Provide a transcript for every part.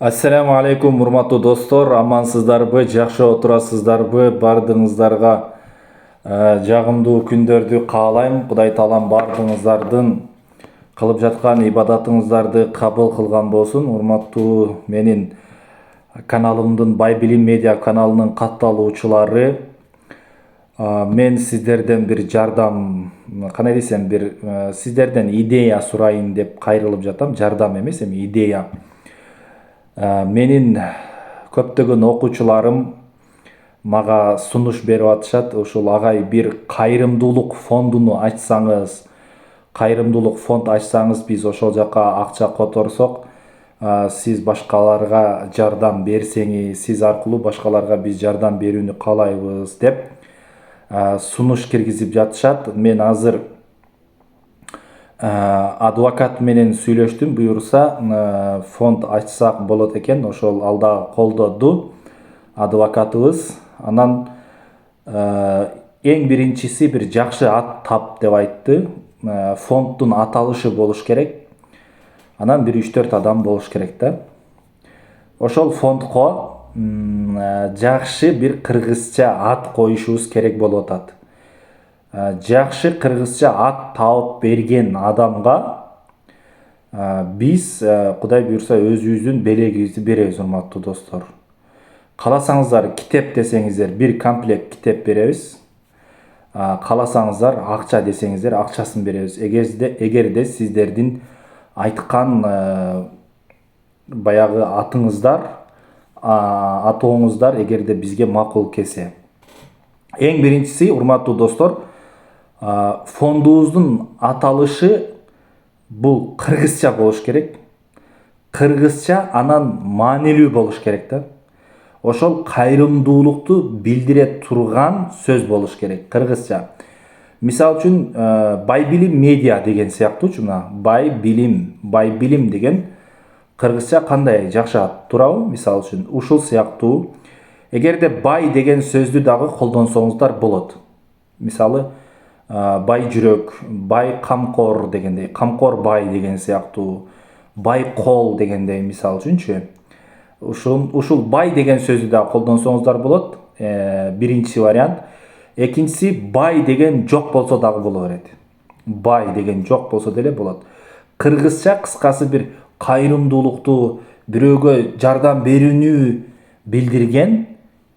Ассаламу алейкум, урматтуу достор, амансыздарбы, жакшы отурасыздарбы? Бардыгыңыздарга жагымдуу күндөрдү каалайм. Кудай таалам бардыгыңыздардын кылып жаткан ибадатыңыздарды кабыл кылган болсун. Урматтуу менин каналымдын Бай Билим медиа каналынын катталуучулары, мен сиздерден бир жардам, кандай десем, бир сиздерден идея сурайын деп кайрылып жатам. Жардам эмес, эми идея. Менин көптөгөн окуучуларым мага сунуш берип атышат. Ушул агай бир кайрымдуулук фондуну ачсаңыз, кайрымдуулук фонд ачсаңыз, биз ошол жака акча которсок, сиз башкаларга жардам берсеңиз, сиз аркылуу башкаларга биз жардам берүүнү каалайбыз деп сунуш киргизип жатышат. Мен азыр адвокат менен сүйлөштүм, буюрса фонд ачсак болот экен. Ошол ал да колдоду, адвокатыбыз. Анан эң биринчиси бир жакшы ат тап деп айтты. Фонддун аталышы болуш керек. Анан бир 3-4 адам болуш керек да. Ошол фондко жакшы бир кыргызча ат коюшубуз керек болуп атат. Жакшы кыргызча ат таап берген адамга биз, Кудай буйрса, өзүбүздүн белегибизди беребиз, урматтуу достор. Кааласаңыздар китеп десеңиздер, бир комплект китеп беребиз. Кааласаңыздар акча десеңиздер, акчасын беребиз. Эгерде сиздердин айткан баягы атыңыздар, атооңуздар эгерде бизге макул келсе. Эң биринчиси, урматтуу достор, фондубуздун аталышы бул кыргызча болуш керек. Кыргызча, анан маанилүү болуш керек да. Ошол кайрымдуулукту билдире турган сөз болуш керек, кыргызча. Мисалы үчүн Бай Билим медиа деген сыяктуучу, мына Бай Билим деген кыргызча кандай жакшы ат, туурабы? Мисалы үчүн ушул сыяктуу. Эгерде бай деген сөздү дагы колдонсоңуздар болот. Мисалы бай жүрөк, бай камкор дегендей, камкор бай деген сыяктуу, бай кол дегендей, мисалы үчүнчү. Ушул бай деген сөздү дагы колдонсоңуздар болот. Биринчи вариант. Экинчиси, бай деген жок болсо дагы боло берет. Бай деген жок болсо деле болот. Кыргызча кыскасы бир кайрымдуулукту, бирөөгө жардам берүүнү билдирген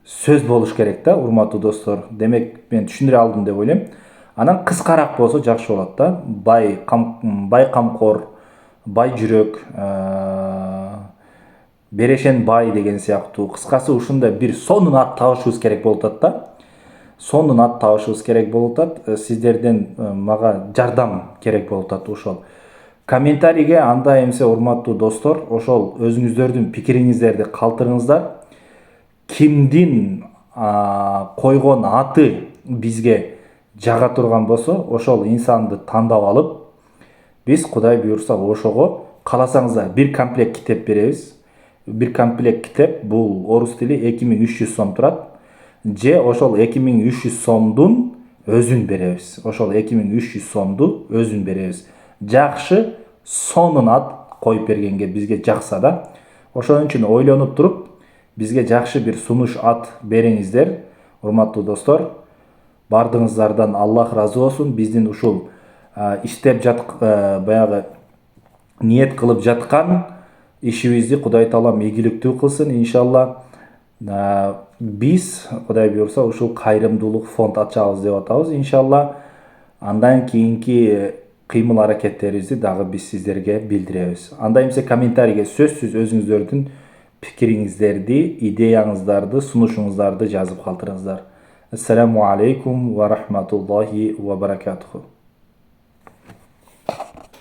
сөз болуш керек да, урматтуу достор. Демек, мен түшүндүрө алдым деп ойлойм. Анан кыскараак болсо жакшы болот да. Бай камкор, бай жүрөк, берешен бай деген сыяктуу. Кыскасы ушундай бир сонун ат табышыбыз керек болуп атат да. Сонун ат табышыбыз керек болуп атат. Сиздерден мага жардам керек болуп атат ошол. Комментарийге анда эмсе, урматтуу достор, ошол өзүңүздөрдүн пикириңиздерди калтырыңыздар. Кимдин койгон аты бизге жага турган болсо, ошол инсанды тандап алып, биз, Кудай буйрса, ошого кааласаңыздар бир комплект китеп беребиз. Бир комплект китеп, бул орус тили 2300 сом турат. Же ошол 2300 сомдун өзүн беребиз. Ошол 2300 сомду өзүн беребиз. Жакшы, сонун ат коюп бергенге бизге жакса да. Ошон үчүн ойлонуп туруп, бизге жакшы бир сунуш ат бериңиздер, урматтуу достор. Бардыгыңыздардан Аллах разы болсун. Биздин ушул иштеп баягы ниет кылып жаткан ишибизди Кудай таалам ийгиликтүү кылсын, иншалла. Биз, Кудай буйрса, ушул кайрымдуулук фонд ачабыз деп атабыз, иншалла. Андан кийинки кыймыл аракеттерибизди дагы биз сиздерге билдиребиз. Анда эмсе комментарийге сөзсүз өзүңүздөрдүн пикириңиздерди, идеяңыздарды, сунушуңуздарды жазып калтырыңыздар. Ассаламу алейкум ва рахматуллахи ва баракатуху.